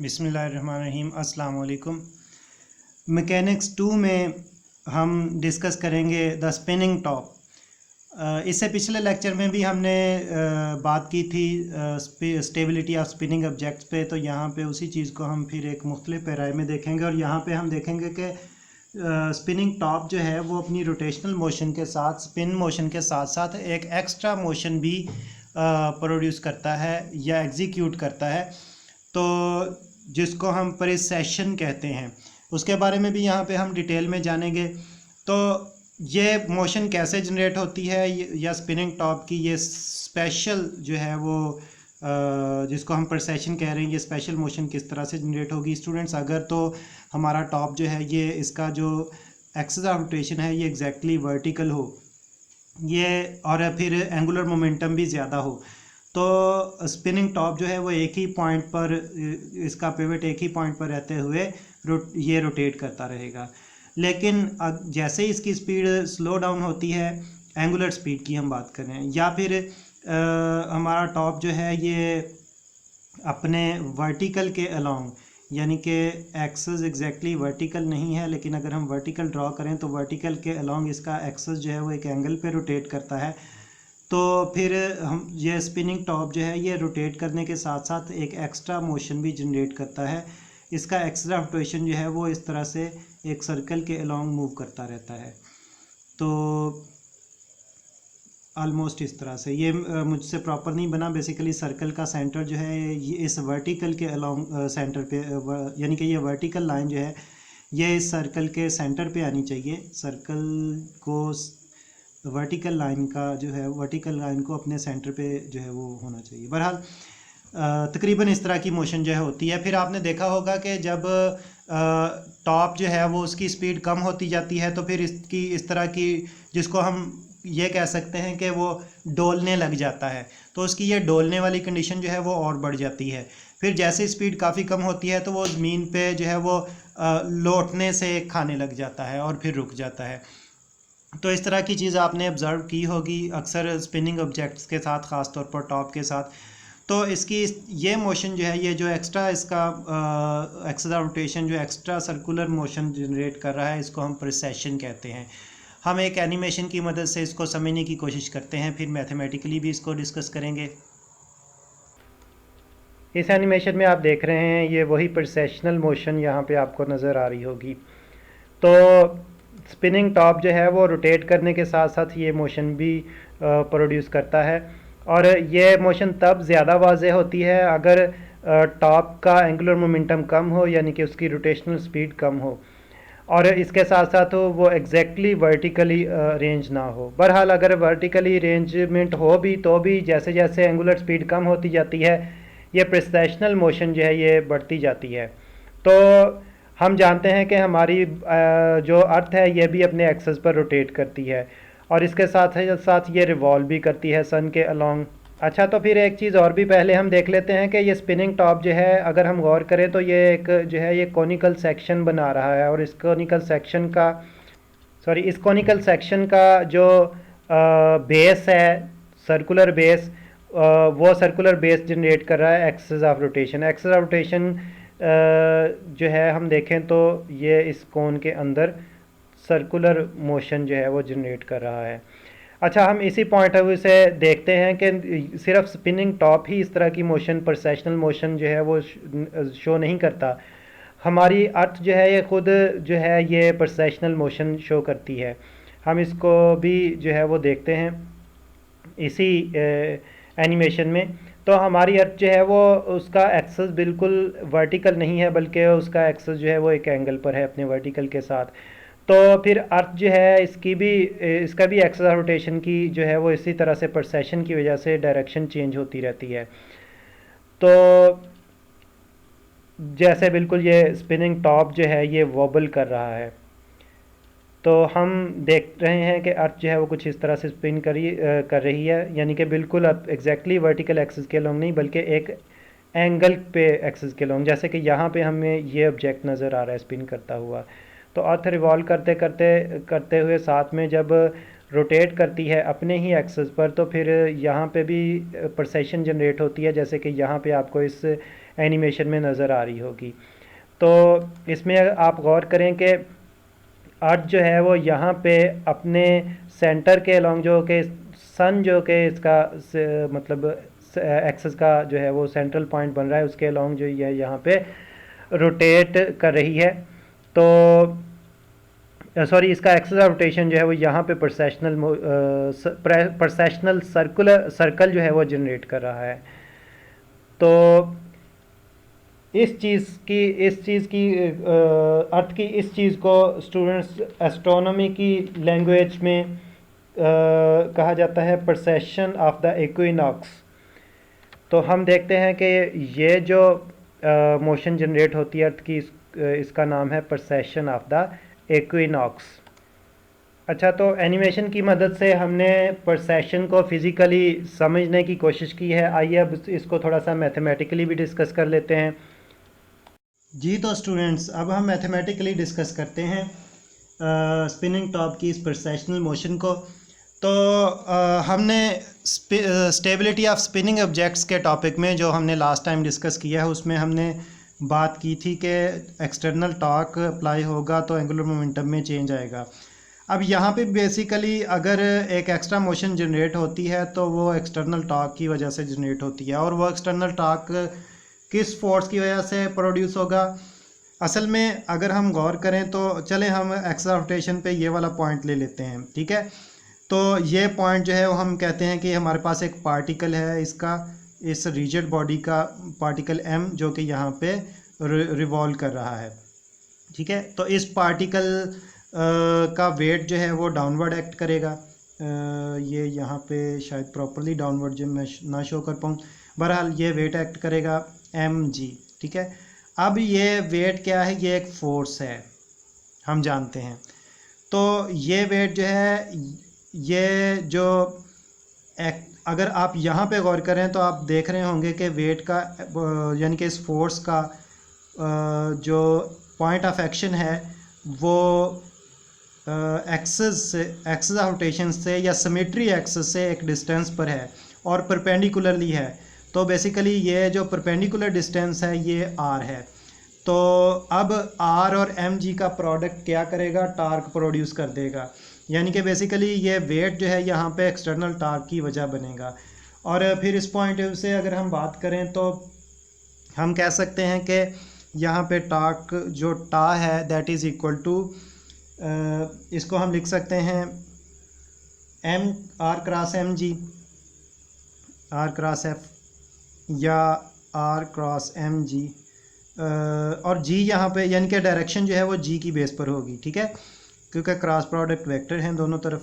बिस्मिल्लाहिर्रहमानिर्रहीम अस्सलाम वालेकुम। मैकेनिक्स 2 में हम डिस्कस करेंगे द स्पिनिंग टॉप। इससे पिछले लेक्चर में भी हमने बात की थी स्टेबिलिटी ऑफ स्पिनिंग ऑब्जेक्ट्स पे, तो यहाँ पे उसी चीज़ को हम फिर एक मुख्तलिफ पैराए में देखेंगे। और यहाँ पे हम देखेंगे कि स्पिनिंग टॉप जो है वो अपनी रोटेशनल मोशन के साथ, स्पिन मोशन के साथ साथ एक एक्स्ट्रा मोशन भी प्रोड्यूस करता है या एग्जीक्यूट करता है, तो जिसको हम प्रिसेशन कहते हैं। उसके बारे में भी यहाँ पे हम डिटेल में जानेंगे। तो ये मोशन कैसे जनरेट होती है या स्पिनिंग टॉप की ये स्पेशल जो है वो जिसको हम प्रिसेशन कह रहे हैं, ये स्पेशल मोशन किस तरह से जनरेट होगी स्टूडेंट्स। अगर तो हमारा टॉप जो है ये इसका जो एक्सिस ऑफ रोटेशन है ये एग्जैक्टली वर्टिकल हो, ये और फिर एंगुलर मोमेंटम भी ज़्यादा हो, तो स्पिनिंग टॉप जो है वो एक ही पॉइंट पर, इसका पिवट एक ही पॉइंट पर रहते हुए ये रोटेट करता रहेगा। लेकिन जैसे ही इसकी स्पीड स्लो डाउन होती है, एंगुलर स्पीड की हम बात करें, या फिर हमारा टॉप जो है ये अपने वर्टिकल के अलोंग, यानी कि एक्सेस एग्जैक्टली वर्टिकल नहीं है, लेकिन अगर हम वर्टिकल ड्रॉ करें तो वर्टिकल के अलोंग इसका एक्सेस जो है वो एक एंगल पे रोटेट करता है। तो फिर हम ये स्पिनिंग टॉप जो है ये रोटेट करने के साथ साथ एक एक्स्ट्रा मोशन भी जनरेट करता है। इसका एक्स्ट्रा रोटेशन जो है वो इस तरह से एक सर्कल के अलोंग मूव करता रहता है। तो ऑलमोस्ट इस तरह से ये मुझसे प्रॉपर नहीं बना। बेसिकली सर्कल का सेंटर जो है ये इस वर्टिकल के अलोंग सेंटर पे, यानी कि ये वर्टिकल लाइन जो है ये इस सर्कल के सेंटर पे आनी चाहिए। सर्कल को वर्टिकल लाइन का जो है, वर्टिकल लाइन को अपने सेंटर पे जो है वो होना चाहिए। बहरहाल तकरीबन इस तरह की मोशन जो है होती है। फिर आपने देखा होगा कि जब टॉप जो है वो उसकी स्पीड कम होती जाती है तो फिर इसकी इस तरह की, जिसको हम ये कह सकते हैं कि वो डोलने लग जाता है, तो उसकी ये डोलने वाली कंडीशन जो है वो और बढ़ जाती है। फिर जैसे स्पीड काफ़ी कम होती है तो वो ज़मीन पे जो है वो लौटने से खाने लग जाता है और फिर रुक जाता है। तो इस तरह की चीज़ आपने ऑब्ज़र्व की होगी अक्सर स्पिनिंग ऑब्जेक्ट्स के साथ, ख़ास तौर पर टॉप के साथ। तो इसकी ये मोशन जो है, ये जो एक्स्ट्रा इसका एक्स्ट्रा रोटेशन जो एक्स्ट्रा सर्कुलर मोशन जनरेट कर रहा है, इसको हम प्रिसेशन कहते हैं। हम एक एनिमेशन की मदद से इसको समझने की कोशिश करते हैं, फिर मैथमेटिकली भी इसको डिस्कस करेंगे। इस एनिमेशन में आप देख रहे हैं ये वही प्रिसेशनल मोशन यहाँ पे आपको नज़र आ रही होगी। तो स्पिनिंग टॉप जो है वो रोटेट करने के साथ साथ ये मोशन भी प्रोड्यूस करता है, और ये मोशन तब ज़्यादा वाज़ेह होती है अगर टॉप का एंगुलर मोमेंटम कम हो, यानी कि उसकी रोटेशनल स्पीड कम हो, और इसके साथ साथ वो एग्जैक्टली वर्टिकली रेंज ना हो। बहरहाल अगर वर्टिकली रेंजमेंट हो भी तो भी जैसे जैसे एंगुलर स्पीड कम होती जाती है ये प्रिसेशनल मोशन जो है ये बढ़ती जाती है। तो हम जानते हैं कि हमारी जो अर्थ है ये भी अपने एक्सेस पर रोटेट करती है, और इसके साथ साथ ये रिवॉल्व भी करती है सन के अलोंग। अच्छा, तो फिर एक चीज़ और भी पहले हम देख लेते हैं कि ये स्पिनिंग टॉप जो है, अगर हम गौर करें तो ये एक जो है ये कॉनिकल सेक्शन बना रहा है, और इस कॉनिकल सेक्शन का जो बेस है, सर्कुलर बेस, वो सर्कुलर बेस जनरेट कर रहा है axis of rotation. Axis of rotation जो है हम देखें तो ये इस कोन के अंदर सर्कुलर मोशन जो है वो जनरेट कर रहा है। अच्छा, हम इसी पॉइंट ऑफ व्यू से देखते हैं कि सिर्फ स्पिनिंग टॉप ही इस तरह की मोशन, प्रोसेशनल मोशन जो है वो शो नहीं करता। हमारी अर्थ जो है ये खुद जो है ये प्रोसेशनल मोशन शो करती है। हम इसको भी जो है वो देखते हैं इसी एनिमेशन में। तो हमारी अर्थ जो है वो उसका एक्सेस बिल्कुल वर्टिकल नहीं है, बल्कि उसका एक्सेस जो है वो एक एंगल पर है अपने वर्टिकल के साथ। तो फिर अर्थ जो है इसका भी एक्सेस रोटेशन की जो है वो इसी तरह से प्रोसेशन की वजह से डायरेक्शन चेंज होती रहती है। तो जैसे बिल्कुल ये स्पिनिंग टॉप जो है ये वॉबल कर रहा है, तो हम देख रहे हैं कि अर्थ जो है वो कुछ इस तरह से स्पिन कर रही है, यानी कि बिल्कुल अब एग्जैक्टली वर्टिकल एक्सिस के लॉन्ग नहीं, बल्कि एक एंगल पे एक्सिस के लॉन्ग। जैसे कि यहाँ पे हमें ये ऑब्जेक्ट नज़र आ रहा है स्पिन करता हुआ। तो अर्थ रिवॉल्व करते हुए साथ में जब रोटेट करती है अपने ही एक्सेस पर, तो फिर यहाँ पे भी परसेशन जनरेट होती है, जैसे कि यहाँ पे आपको इस एनिमेशन में नज़र आ रही होगी। तो इसमें आप गौर करें कि अर्थ जो है वो यहाँ पे अपने सेंटर के अलॉन्ग, जो कि सन जो कि इसका मतलब एक्सेस का जो है वो सेंट्रल पॉइंट बन रहा है, उसके अलॉन्ग जो ये यहाँ पे रोटेट कर रही है। तो सॉरी, इसका एक्सेस ऑफ रोटेशन जो है वो यहाँ पे परसेशनल सर्कल जो है वो जनरेट कर रहा है। तो इस चीज़ की अर्थ की इस चीज़ को स्टूडेंट्स एस्ट्रोनॉमी की लैंग्वेज में कहा जाता है परसेशन ऑफ द इक्विनॉक्स। तो हम देखते हैं कि ये जो मोशन जनरेट होती है अर्थ की, इसका नाम है परसेशन ऑफ द इक्विनॉक्स। अच्छा, तो एनिमेशन की मदद से हमने परसेशन को फिज़िकली समझने की कोशिश की है। आइए अब इसको थोड़ा सा मैथमेटिकली भी डिस्कस कर लेते हैं। जी, तो स्टूडेंट्स अब हम मैथमेटिकली डिस्कस करते हैं स्पिनिंग टॉप की इस परसेशनल मोशन को। तो हमने स्टेबिलिटी ऑफ स्पिनिंग ऑब्जेक्ट्स के टॉपिक में जो हमने लास्ट टाइम डिस्कस किया है, उसमें हमने बात की थी कि एक्सटर्नल टॉर्क अप्लाई होगा तो एंगुलर मोमेंटम में चेंज आएगा। अब यहाँ पे बेसिकली अगर एक एक्स्ट्रा मोशन जनरेट होती है तो वो एक्सटर्नल टॉर्क की वजह से जनरेट होती है, और वो एक्सटर्नल टॉर्क किस फोर्स की वजह से प्रोड्यूस होगा। असल में अगर हम गौर करें तो चलें हम एक्सेस ऑफ रोटेशन पे ये वाला पॉइंट ले लेते हैं, ठीक है। तो ये पॉइंट जो है वो हम कहते हैं कि हमारे पास एक पार्टिकल है, इसका इस रिजिड बॉडी का पार्टिकल m जो कि यहाँ पे रिवॉल्व कर रहा है, ठीक है। तो इस पार्टिकल का वेट जो है वो डाउनवर्ड एक्ट करेगा। ये यहाँ पे शायद प्रॉपरली डाउनवर्ड जो मैं ना शो कर पाऊँ, बहरहाल ये वेट एक्ट करेगा mg, ठीक है। अब ये वेट क्या है, ये एक फोर्स है, हम जानते हैं। तो ये वेट जो है, ये जो अगर आप यहाँ पे गौर करें तो आप देख रहे होंगे कि वेट का यानी कि इस फोर्स का जो पॉइंट ऑफ एक्शन है वो एक्सेस ऑफ रोटेशन से या सिमेट्री एक्सेस से एक डिस्टेंस पर है और परपेंडिकुलरली है। तो बेसिकली ये जो परपेंडिकुलर डिस्टेंस है ये r है। तो अब r और mg का प्रोडक्ट क्या करेगा, टार्क प्रोड्यूस कर देगा, यानी कि बेसिकली ये वेट जो है यहाँ पे एक्सटर्नल टार्क की वजह बनेगा। और फिर इस पॉइंट से अगर हम बात करें तो हम कह सकते हैं कि यहाँ पे टार्क जो टा है दैट इज़ इक्वल टू, इसको हम लिख सकते हैं m r cross mg, r cross f या r क्रॉस mg, और g यहाँ पे यानी कि डायरेक्शन जो है वो g की बेस पर होगी, ठीक है, क्योंकि क्रॉस प्रोडक्ट वेक्टर हैं दोनों तरफ।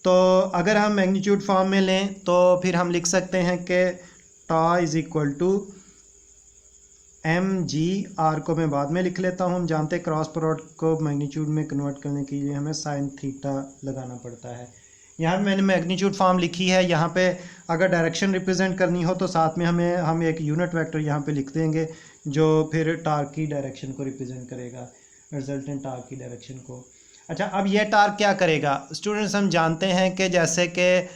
तो अगर हम मैग्नीट्यूड फॉर्म में लें तो फिर हम लिख सकते हैं कि टा is equal to mg, r को मैं बाद में लिख लेता हूँ। हम जानते हैं क्रॉस प्रोडक्ट को मैग्नीट्यूड में कन्वर्ट करने के लिए हमें साइन थीटा लगाना पड़ता है। यहाँ मैंने मैग्नीट्यूड फॉर्म लिखी है, यहाँ पे अगर डायरेक्शन रिप्रेजेंट करनी हो तो साथ में हम एक यूनिट वेक्टर यहाँ पे लिख देंगे जो फिर टार्क की डायरेक्शन को रिप्रेजेंट करेगा, रिजल्टेंट टार्क की डायरेक्शन को। अच्छा, अब ये टार्क क्या करेगा स्टूडेंट्स, हम जानते हैं कि जैसे कि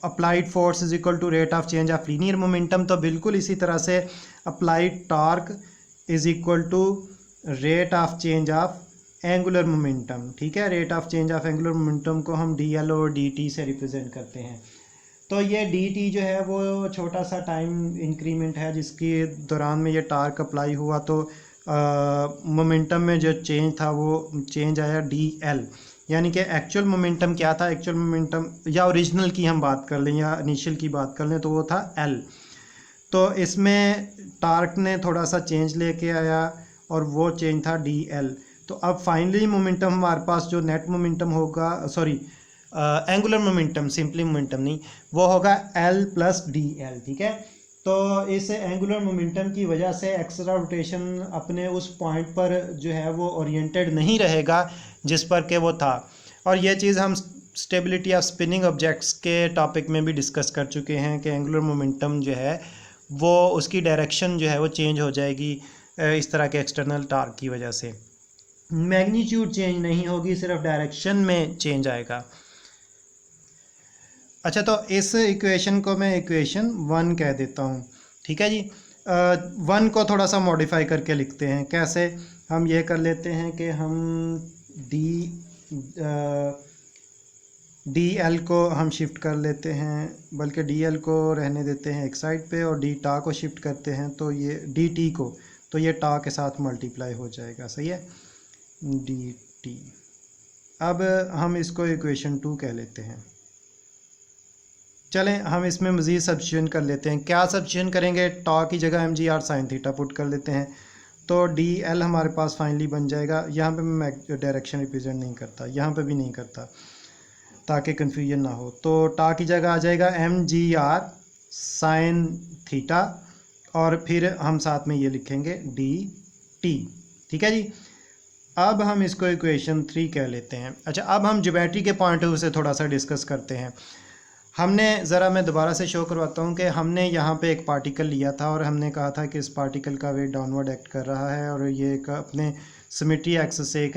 applied force is equal to rate of change of linear momentum, तो बिल्कुल इसी तरह से applied torque is equal to rate of change of angular momentum, ठीक है। Rate of change of angular momentum को हम dl और dt से रिप्रेजेंट करते हैं। तो ये dt जो है वो छोटा सा टाइम इंक्रीमेंट है जिसके दौरान में ये टार्क अप्लाई हुआ, तो मोमेंटम में जो चेंज था वो चेंज आया dl, यानी कि एक्चुअल मोमेंटम क्या था, एक्चुअल मोमेंटम या ओरिजिनल की हम बात कर लें या इनिशियल की बात कर लें तो वो था l। तो इसमें टार्क ने थोड़ा सा चेंज लेके आया और वो चेंज था dl। तो अब फाइनली मोमेंटम हमारे पास जो नेट मोमेंटम होगा, sorry angular momentum, simply momentum नहीं, वो होगा l प्लस dl, ठीक है। तो इस एंगुलर मोमेंटम की वजह से एक्सेस ऑफ रोटेशन अपने उस पॉइंट पर जो है वो ओरिएंटेड नहीं रहेगा जिस पर के वो था। और ये चीज़ हम स्टेबिलिटी ऑफ स्पिनिंग ऑब्जेक्ट्स के टॉपिक में भी डिस्कस कर चुके हैं कि एंगुलर मोमेंटम जो है वो उसकी डायरेक्शन जो है वो चेंज हो जाएगी इस तरह के एक्सटर्नल टार्क की वजह से। मैग्नीट्यूड चेंज नहीं होगी, सिर्फ डायरेक्शन में चेंज आएगा। अच्छा, तो इस इक्वेशन को मैं इक्वेशन 1 कह देता हूँ, ठीक है जी। 1 को थोड़ा सा मॉडिफाई करके लिखते हैं। कैसे? हम ये कर लेते हैं कि हम डी एल को हम शिफ्ट कर लेते हैं, बल्कि डी एल को रहने देते हैं एक साइड पे, और डी टा को शिफ्ट करते हैं, तो ये डी टी को, तो ये टा के साथ मल्टीप्लाई हो जाएगा, सही है, डी टी। अब हम इसको इक्वेशन 2 कह लेते हैं। चलें हम इसमें मज़ीद सब्स्टिट्यूशन कर लेते हैं। क्या सब्स्टिट्यूशन करेंगे? टा की जगह M G R sine theta put कर लेते हैं, तो डी एल हमारे पास फाइनली बन जाएगा। यहाँ पे मैं डायरेक्शन रिप्रेजेंट नहीं करता, यहाँ पे भी नहीं करता ताकि कन्फ्यूजन ना हो। तो टा की जगह आ जाएगा M G R sine theta, और फिर हम साथ में ये लिखेंगे डी टी, ठीक है जी। अब हम इसको इक्वेशन 3 कह लेते हैं। अच्छा, अब हम ज्योमेट्री के पॉइंट ऑफ व्यू से थोड़ा सा डिस्कस करते हैं। हमने ज़रा मैं दोबारा से शो करवाता हूँ कि हमने यहाँ पे एक पार्टिकल लिया था और हमने कहा था कि इस पार्टिकल का वेट डाउनवर्ड एक्ट कर रहा है, और ये एक अपने सिमेट्री एक्सिस से एक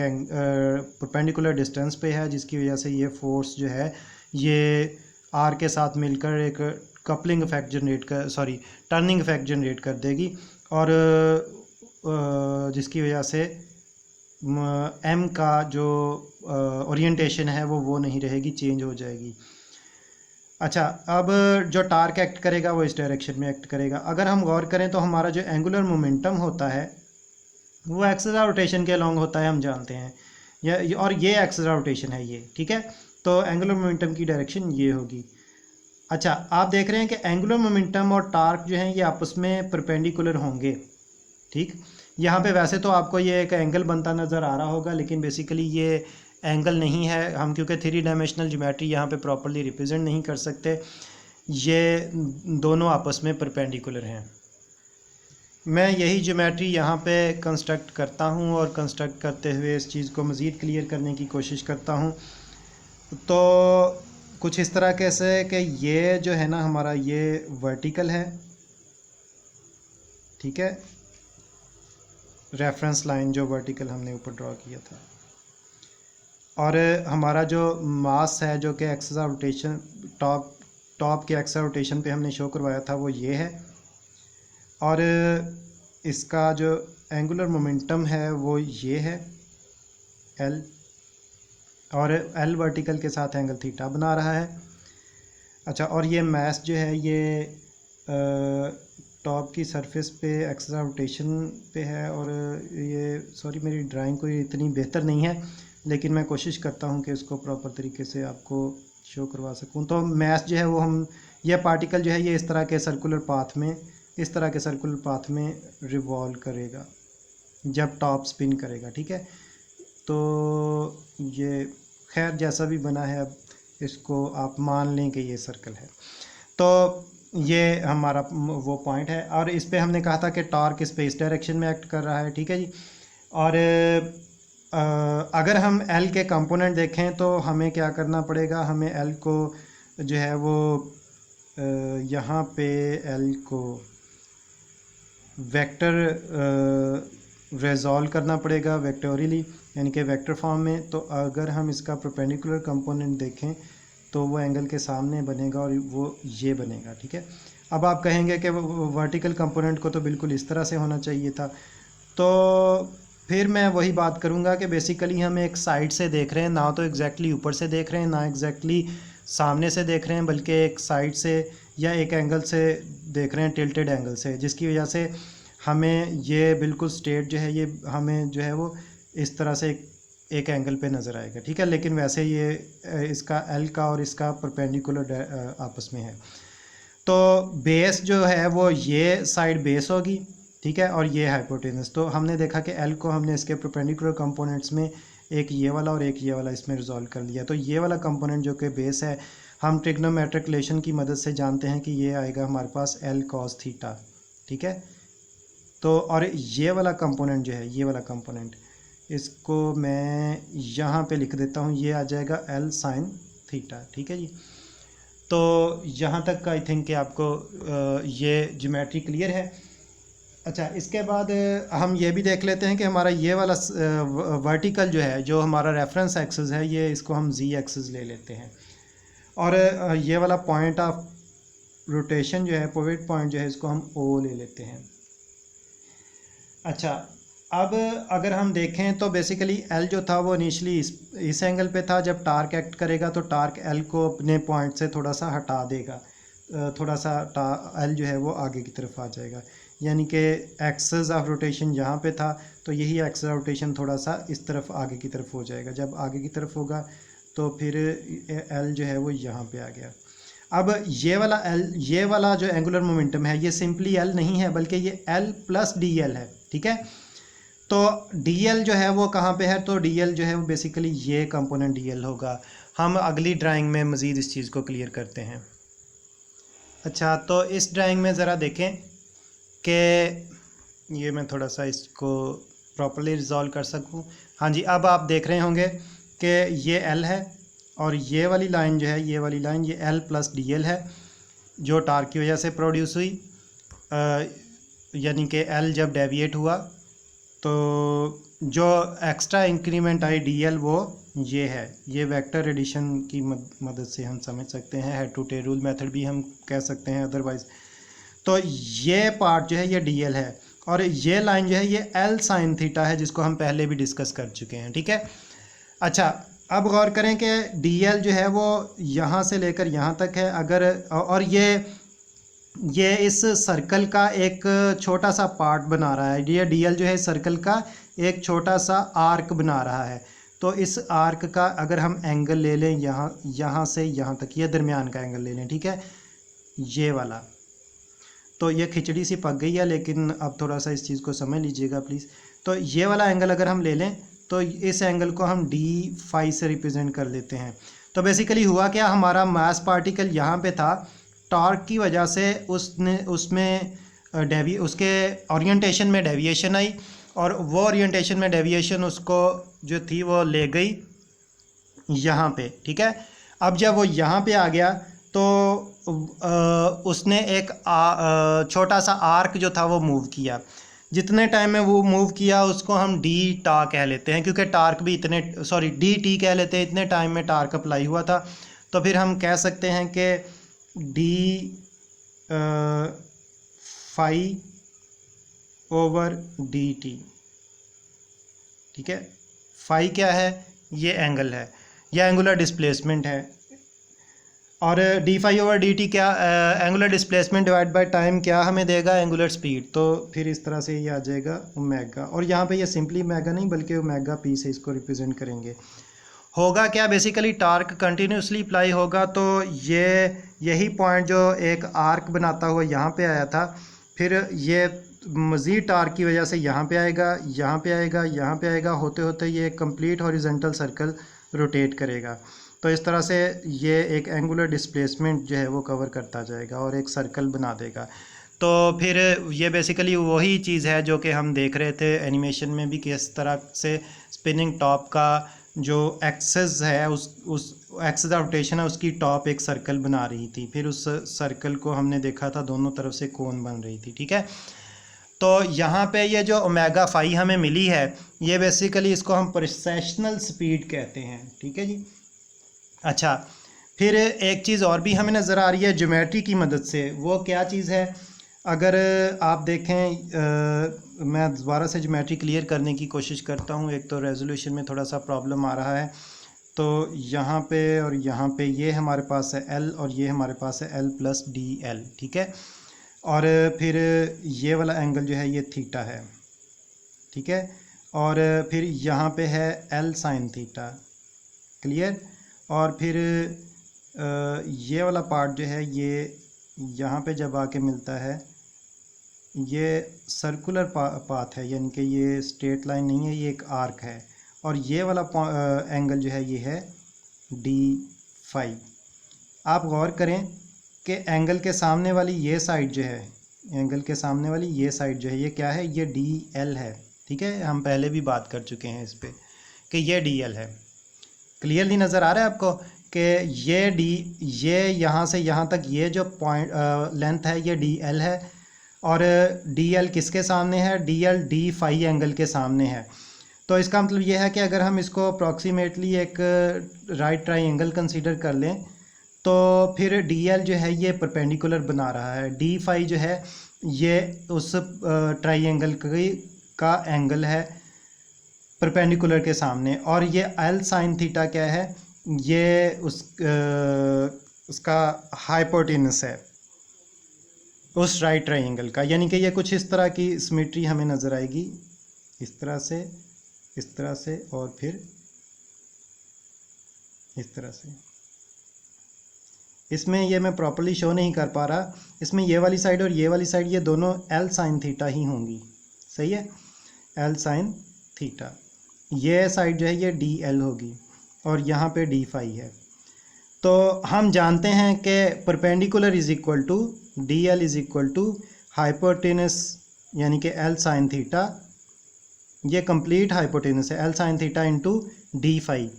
परपेंडिकुलर डिस्टेंस पे है, जिसकी वजह से ये फोर्स जो है ये आर के साथ मिलकर एक कपलिंग इफेक्ट जनरेट कर, सॉरी, टर्निंग इफेक्ट जनरेट कर देगी, और जिसकी वजह से एम का जो ओरिएंटेशन है वो नहीं रहेगी, चेंज हो जाएगी। अच्छा, अब जो टार्क एक्ट करेगा वो इस डायरेक्शन में एक्ट करेगा। अगर हम गौर करें तो हमारा जो एंगुलर मोमेंटम होता है वो एक्सिस ऑफ रोटेशन के अलॉन्ग होता है, हम जानते हैं, और ये एक्सिस ऑफ रोटेशन है ये, ठीक है। तो एंगुलर मोमेंटम की डायरेक्शन ये होगी। अच्छा, आप देख रहे हैं कि एंगुलर मोमेंटम और टार्क जो है ये आपस में परपेंडिकुलर होंगे, ठीक। यहाँ पे वैसे तो आपको ये एक एंगल बनता नज़र आ रहा होगा, लेकिन बेसिकली ये एंगल नहीं है, हम क्योंकि 3 डायमेंशनल ज्योमेट्री यहाँ पे प्रॉपर्ली रिप्रेजेंट नहीं कर सकते, ये दोनों आपस में परपेंडिकुलर हैं। मैं यही ज्योमेट्री यहाँ पे कंस्ट्रक्ट करता हूँ, और कंस्ट्रक्ट करते हुए इस चीज़ को मज़ीद क्लियर करने की कोशिश करता हूँ। तो कुछ इस तरह कैसे कि ये जो है ना हमारा ये वर्टिकल है, ठीक है, रेफरेंस लाइन जो वर्टिकल हमने ऊपर ड्रॉ किया था, और हमारा जो मास है जो कि एक्सिस ऑफ रोटेशन टॉप के एक्सिस ऑफ रोटेशन पे हमने शो करवाया था वो ये है, और इसका जो एंगुलर मोमेंटम है वो ये है एल, और एल वर्टिकल के साथ एंगल थीटा बना रहा है। अच्छा, और ये मास जो है ये टॉप की सरफेस पे एक्सिस ऑफ रोटेशन पे है, और ये, सॉरी मेरी ड्राइंग कोई इतनी बेहतर नहीं है, लेकिन मैं कोशिश करता हूँ कि इसको प्रॉपर तरीके से आपको शो करवा सकूँ। तो मास जो है वो हम, यह पार्टिकल जो है ये इस तरह के सर्कुलर पाथ में, इस तरह के सर्कुलर पाथ में रिवॉल्व करेगा जब टॉप स्पिन करेगा, ठीक है। तो ये खैर जैसा भी बना है, अब इसको आप मान लें कि ये सर्कल है। तो ये हमारा वो पॉइंट है, और इस पे हमने कहा था कि टॉर्क इस पे इस डायरेक्शन में एक्ट कर रहा है, ठीक है जी। और अगर हम एल के कंपोनेंट देखें तो हमें क्या करना पड़ेगा, हमें एल को जो है वो यहाँ पे एल को वेक्टर रिजॉल्व करना पड़ेगा वेक्टोरियली, यानी कि वेक्टर फॉर्म में। तो अगर हम इसका परपेंडिकुलर कंपोनेंट देखें तो वो एंगल के सामने बनेगा और वो ये बनेगा, ठीक है। अब आप कहेंगे कि वर्टिकल कंपोनेंट को तो बिल्कुल इस तरह से होना चाहिए था, तो फिर मैं वही बात करूंगा कि बेसिकली हम एक साइड से देख रहे हैं, ना तो एग्जैक्टली ऊपर से देख रहे हैं, ना एग्जैक्टली सामने से देख रहे हैं, बल्कि एक साइड से या एक एंगल से देख रहे हैं, टिल्टेड एंगल से, जिसकी वजह से हमें ये बिल्कुल स्ट्रेट जो है ये हमें जो है वो इस तरह से एक एंगल पे नज़र आएगा, ठीक है। लेकिन वैसे ये इसका एल का और इसका परपेंडिकुलर आपस में है। तो बेस जो है वो ये साइड बेस होगी, ठीक है, और ये हाइपोटेनस। तो हमने देखा कि एल को हमने इसके परपेंडिकुलर कंपोनेंट्स में एक ये वाला और एक ये वाला इसमें रिजॉल्व कर लिया। तो ये वाला कंपोनेंट जो कि बेस है, हम ट्रिग्नोमेट्रिक रिलेशन की मदद से जानते हैं कि ये आएगा हमारे पास एल कॉस थीटा, ठीक है। तो और ये वाला कंपोनेंट जो है, ये वाला कंपोनेंट, इसको मैं यहाँ पे लिख देता हूँ, ये आ जाएगा एल साइन थीटा, ठीक है जी। तो यहाँ तक का आई थिंक कि आपको ये ज्योमेट्री क्लियर है। अच्छा, इसके बाद हम ये भी देख लेते हैं कि हमारा ये वाला वर्टिकल जो है, जो हमारा रेफरेंस एक्सिस है, ये इसको हम जी एक्सिस ले लेते हैं। और ये वाला पॉइंट ऑफ रोटेशन जो है, पिवट पॉइंट जो है, इसको हम ओ ले लेते हैं। अच्छा, अब अगर हम देखें तो बेसिकली एल जो था वो इनिशली इस एंगल पे था। जब टार्क एक्ट करेगा तो टार्क एल को अपने पॉइंट से थोड़ा सा हटा देगा, थोड़ा सा एल जो है वो आगे की तरफ आ जाएगा, यानी कि एक्सेस ऑफ रोटेशन यहाँ पे था, तो यही एक्सेस ऑफ रोटेशन थोड़ा सा इस तरफ आगे की तरफ हो जाएगा। जब आगे की तरफ होगा तो फिर एल जो है वो यहाँ पे आ गया। अब ये वाला जो एंगुलर मोमेंटम है, ये सिंपली एल नहीं है, बल्कि ये एल प्लस डी एल है, ठीक है। तो डी एल जो है वो कहाँ पे है, तो डी एल जो है वो बेसिकली ये कंपोनेंट डी एल होगा। हम अगली ड्राइंग में मज़ीद इस चीज़ को क्लियर करते हैं। अच्छा, तो इस ड्राइंग में ज़रा देखें कि ये मैं थोड़ा सा इसको प्रॉपर्ली रिजॉल्व कर सकूं। हाँ जी, अब आप देख रहे होंगे कि ये एल है और ये वाली लाइन जो है, ये वाली लाइन ये एल प्लस डी एल है, जो टार्क की वजह से प्रोड्यूस हुई। यानी कि एल जब डेविएट हुआ तो जो extra increment I D L वो ये है। ये वेक्टर एडिशन की मदद से हम समझ सकते हैं, head to tail rule method भी हम कह सकते हैं अदरवाइज। तो ये पार्ट जो है ये डी एल है, और ये लाइन जो है ये एल साइन थीटा है, जिसको हम पहले भी डिस्कस कर चुके हैं, ठीक है। अच्छा, अब गौर करें कि डी एल जो है वो यहाँ से लेकर यहाँ तक है। अगर और ये इस सर्कल का एक छोटा सा पार्ट बना रहा है। ये डी एल जो है सर्कल का एक छोटा सा आर्क बना रहा है। तो इस आर्क का अगर हम एंगल ले लें, यहाँ से यहाँ तक, ये दरमियान का एंगल ले लें, ठीक है, ये वाला। तो ये खिचड़ी सी पक गई है, लेकिन अब थोड़ा सा इस चीज़ को समझ लीजिएगा प्लीज़। तो ये वाला एंगल अगर हम ले लें तो इस एंगल को हम डी फाई से रिप्रेजेंट कर लेते हैं। तो बेसिकली हुआ क्या, हमारा मास पार्टिकल यहाँ पे था, टॉर्क की वजह से उसमें उसके ओरिएंटेशन में डेविएशन आई, और वो ओरिएंटेशन में डेविएशन उसको जो थी वो ले गई यहाँ पे, ठीक है। अब जब वो यहाँ पे आ गया तो उसने एक छोटा सा आर्क जो था वो मूव किया। जितने टाइम में वो मूव किया उसको हम डी टा कह लेते हैं, क्योंकि टार्क भी डी टी कह लेते हैं, इतने टाइम में टार्क अप्लाई हुआ था। तो फिर हम कह सकते हैं कि D phi over D T, ठीक है। फाई क्या है, ये एंगल है, यह एंगुलर डिस्प्लेसमेंट है, और d phi over D t क्या, angular displacement divide by time क्या हमें देगा, एंगुलर स्पीड। तो फिर इस तरह से ये आ जाएगा ओमेगा, और यहाँ पे ये सिंपली ओमेगा नहीं बल्कि ओमेगा पी से इसको रिप्रेजेंट करेंगे। होगा क्या, बेसिकली टार्क कंटिन्यूसली अप्लाई होगा, तो यही पॉइंट जो एक आर्क बनाता हुआ यहाँ पे आया था, फिर ये मज़ीद टार्क की वजह से यहाँ पे आएगा, यहाँ पे आएगा, यहाँ पे आएगा, होते होते ये कंप्लीट हॉरिजॉन्टल सर्कल रोटेट करेगा। तो इस तरह से ये एक एंगुलर डिस्प्लेसमेंट जो है वो कवर करता जाएगा और एक सर्कल बना देगा। तो फिर ये बेसिकली वही चीज़ है जो कि हम देख रहे थे एनिमेशन में भी, किस तरह से स्पिनिंग टॉप का जो एक्सेस है, उस एक्सेस ऑफ रोटेशन है, उसकी टॉप एक सर्कल बना रही थी। फिर उस सर्कल को हमने देखा था दोनों तरफ से कोन बन रही थी, ठीक है। तो यहाँ पे ये जो ओमेगा फाई हमें मिली है, ये बेसिकली इसको हम प्रोसेशनल स्पीड कहते हैं, ठीक है जी। अच्छा, फिर एक चीज़ और भी हमें नज़र आ रही है ज्योमेट्री की मदद से। वो क्या चीज़ है, अगर आप देखें, मैं दोबारा से ज्योमेट्री क्लियर करने की कोशिश करता हूँ। एक तो रेजोल्यूशन में थोड़ा सा प्रॉब्लम आ रहा है। तो यहाँ पे और यहाँ पे ये हमारे पास है एल, और ये हमारे पास है एल प्लस डी एल, ठीक है। और फिर ये वाला एंगल जो है ये थीटा है, ठीक है। और फिर यहाँ पे है एल साइन थीटा, क्लियर। और फिर ये वाला पार्ट जो है ये यहाँ पे जब आके मिलता है, ये सर्कुलर पाथ है, यानी कि ये स्ट्रेट लाइन नहीं है, ये एक आर्क है। और ये वाला एंगल जो है ये है डी फाई। आप गौर करें कि एंगल के सामने वाली ये साइड जो है, एंगल के सामने वाली ये साइड जो है ये क्या है, ये डी एल है, ठीक है। हम पहले भी बात कर चुके हैं इस पर कि ये डी एल है। क्लियरली नज़र आ रहा है आपको कि ये यहाँ से यहाँ तक ये जो पॉइंट लेंथ है ये डी एल है, और डी एल किसके सामने है, D L D phi angle के सामने है। तो इसका मतलब ये है कि अगर हम इसको अप्रॉक्सीमेटली एक राइट ट्राइंगल कंसीडर कर लें तो फिर डी एल जो है ये परपेंडिकुलर बना रहा है, डी फाई जो है ये उस ट्राइंगल का एंगल है परपेंडिकुलर के सामने, और ये एल साइन थीटा क्या है, ये उसका हाइपोटेनस है उस राइट ट्राइंगल का। यानी कि ये कुछ इस तरह की सिमेट्री हमें नज़र आएगी, इस तरह से, इस तरह से, और फिर इस तरह से। इसमें ये मैं प्रॉपर्ली शो नहीं कर पा रहा, इसमें ये वाली साइड और ये वाली साइड ये दोनों एल साइन थीटा ही होंगी, सही है, एल साइन थीटा। ये साइड जो है ये डी एल होगी और यहाँ पे डी फाई है। तो हम जानते हैं कि perpendicular is equal to D L is equal to hypotenuse यानी कि एल साइन थीटा, ये कंप्लीट हाइपोटेनस है, L sine theta into D phi.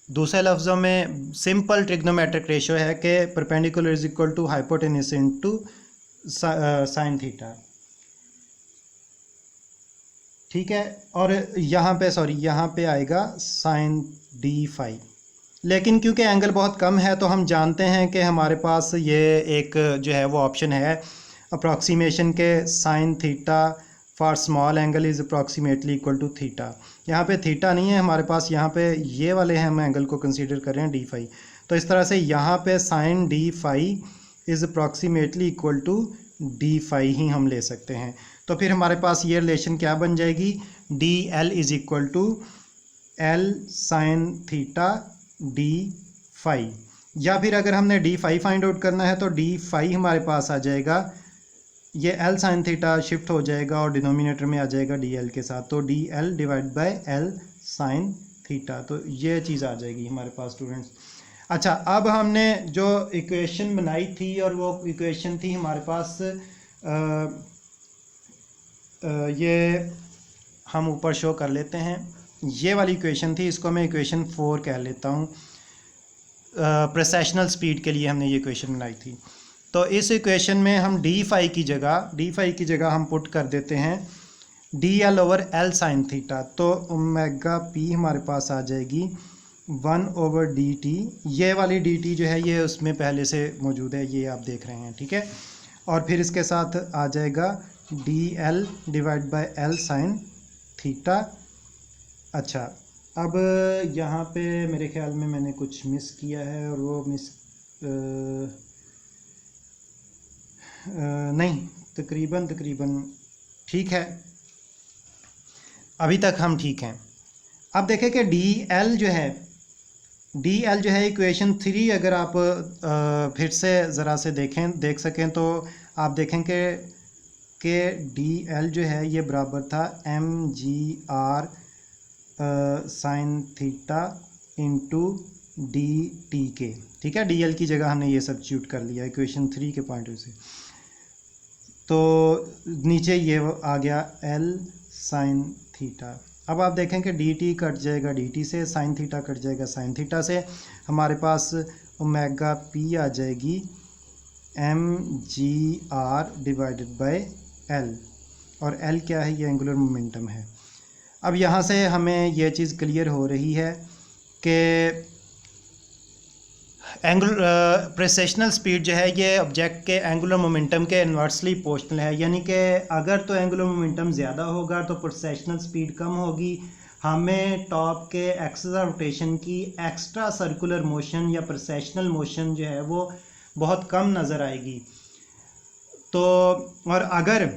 दूसरे लफ्ज़ों में सिंपल ट्रिग्नोमेट्रिक रेशो है कि perpendicular is equal to hypotenuse into sine theta, ठीक है। और यहाँ पे यहाँ पे आएगा साइन डी फाई। लेकिन क्योंकि एंगल बहुत कम है तो हम जानते हैं कि हमारे पास ये एक जो है वो ऑप्शन है अप्रॉक्सीमेशन के sine theta for small angle is approximately equal to theta. यहाँ पे थीटा नहीं है हमारे पास, यहाँ पे ये वाले हैं, हम एंगल को कंसीडर कर रहे हैं डी फाई। तो इस तरह से यहाँ पे sine d phi is approximately equal to d phi ही हम ले सकते हैं। तो फिर हमारे पास ये रिलेशन क्या बन जाएगी, D L is equal to L sine theta D phi. या फिर अगर हमने डी फाई फाइंड आउट करना है तो डी फाई हमारे पास आ जाएगा, ये एल साइन थीटा शिफ्ट हो जाएगा और डिनोमिनेटर में आ जाएगा डी एल के साथ, तो D L divide by L sine theta. तो ये चीज़ आ जाएगी हमारे पास स्टूडेंट्स। अच्छा, अब हमने जो इक्वेशन बनाई थी और वो इक्वेशन थी हमारे पास ये हम ऊपर शो कर लेते हैं, ये वाली इक्वेशन थी, इसको मैं इक्वेशन 4 कह लेता हूँ। प्रोसेशनल स्पीड के लिए हमने ये इक्वेशन बनाई थी। तो इस इक्वेशन में हम डी फाई की जगह हम पुट कर देते हैं D L over L sine theta. तो ओमेगा पी हमारे पास आ जाएगी 1 ओवर डी टी। ये वाली डी टी जो है ये उसमें पहले से मौजूद है, ये आप देख रहे हैं, ठीक है। और फिर इसके साथ आ जाएगा D L divide by L sine theta. अच्छा, अब यहाँ पे मेरे ख्याल में मैंने कुछ मिस किया है, और वो मिस नहीं, तकरीबन ठीक है, अभी तक हम ठीक हैं। अब देखें कि डी एल जो है इक्वेशन 3 अगर आप फिर से ज़रा से देख सकें तो आप देखेंगे कि डी एल जो है ये बराबर था M G R sine theta into D T के, ठीक है। डी एल की जगह हमने ये सब्स्टिट्यूट कर लिया इक्वेशन 3 के पॉइंट ऑफ व्यू से। तो नीचे ये आ गया एल साइन थीटा। अब आप देखें कि डी टी कट जाएगा डी टी से, साइन थीटा कट जाएगा साइन थीटा से, हमारे पास ओमेगा पी आ जाएगी M G R divided by L, और एल क्या है, ये एंगुलर मोमेंटम है। अब यहाँ से हमें यह चीज़ क्लियर हो रही है कि प्रेसेशनल स्पीड जो है ये ऑब्जेक्ट के एंगुलर मोमेंटम के इन्वर्सली प्रोपोर्शनल है। यानी कि अगर तो एंगुलर मोमेंटम ज़्यादा होगा तो प्रेसेशनल स्पीड कम होगी, हमें टॉप के एक्सिस ऑफ रोटेशन की एक्स्ट्रा सर्कुलर मोशन या प्रेसेशनल मोशन जो है वो बहुत कम नज़र आएगी। तो और अगर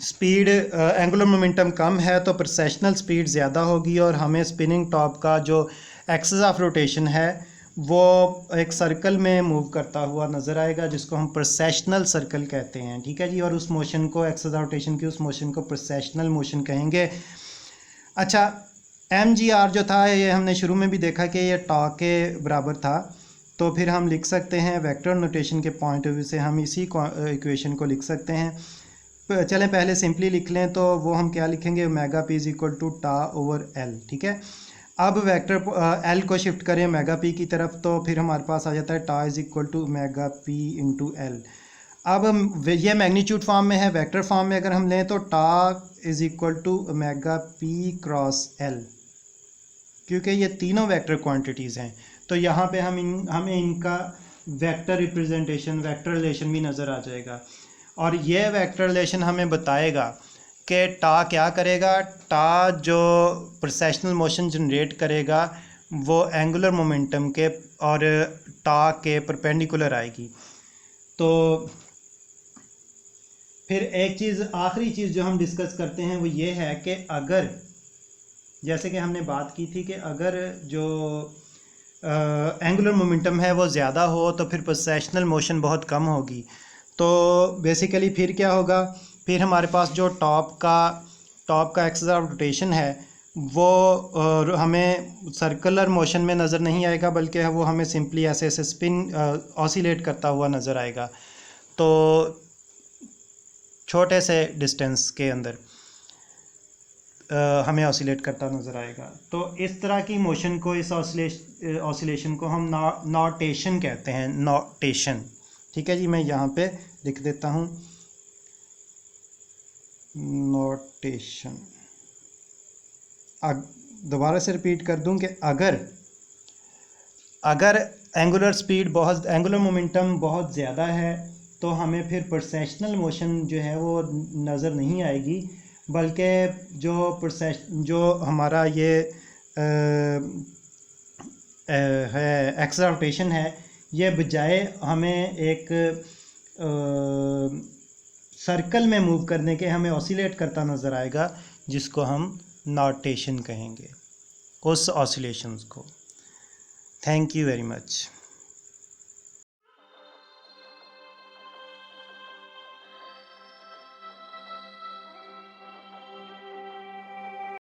स्पीड एंगुलर मोमेंटम कम है तो प्रेसेशनल स्पीड ज़्यादा होगी, और हमें स्पिनिंग टॉप का जो एक्सिस ऑफ रोटेशन है वो एक सर्कल में मूव करता हुआ नज़र आएगा, जिसको हम प्रोसेशनल सर्कल कहते हैं, ठीक है जी। और उस मोशन को, एक्सिस ऑफ रोटेशन की उस मोशन को प्रोसेशनल मोशन कहेंगे। अच्छा, एम जी आर जो था ये हमने शुरू में भी देखा कि ये टॉ के बराबर था, तो फिर हम लिख सकते हैं वेक्टर नोटेशन के पॉइंट ऑफ व्यू से हम इसी इक्वेशन को लिख सकते हैं। चलें पहले सिंपली लिख लें, तो वो हम क्या लिखेंगे, omega P is equal to tau over L, ठीक है। अब वेक्टर एल को शिफ्ट करें ओमेगा पी की तरफ, तो फिर हमारे पास आ जाता है tau is equal to omega P into L. अब ये मैग्नीट्यूड फॉर्म में है, वेक्टर फॉर्म में अगर हम लें तो torque is equal to omega p cross l, क्योंकि ये तीनों वेक्टर क्वांटिटीज़ हैं तो यहाँ पे हमें इनका वेक्टर रिप्रेजेंटेशन, वेक्टर रिलेशन भी नज़र आ जाएगा। और ये वेक्टर रिलेशन हमें बताएगा कि टा क्या करेगा, टा जो प्रोसेशनल मोशन जनरेट करेगा वो एंगुलर मोमेंटम के और टा के परपेंडिकुलर आएगी। तो फिर एक चीज़, आखिरी चीज़ जो हम डिस्कस करते हैं वो ये है कि अगर, जैसे कि हमने बात की थी कि अगर जो एंगुलर मोमेंटम है वो ज़्यादा हो तो फिर प्रोसेशनल मोशन बहुत कम होगी। तो बेसिकली फिर क्या होगा, फिर हमारे पास जो टॉप का एक्सिस ऑफ रोटेशन है वो हमें सर्कुलर मोशन में नज़र नहीं आएगा, बल्कि वो हमें सिंपली ऐसे स्पिन ऑसिलेट करता हुआ नज़र आएगा। तो छोटे से डिस्टेंस के अंदर हमें ऑसिलेट करता नज़र आएगा। तो इस तरह की मोशन को, इस ऑसिलेशन को हम नॉटेशन कहते हैं, नॉटेशन। ठीक है जी, मैं यहाँ पे लिख देता हूँ नोटेशन। दोबारा से रिपीट कर दूँ कि अगर एंगुलर मोमेंटम बहुत ज़्यादा है तो हमें फिर प्रोसेशनल मोशन जो है वो नज़र नहीं आएगी, बल्कि जो हमारा ये है एक्सिस ऑफ रोटेशन है, ये बजाय हमें एक सर्कल में मूव करने के हमें ऑसिलेट करता नज़र आएगा, जिसको हम नॉटेशन कहेंगे उस ऑसिलेशंस को। Thank you very much.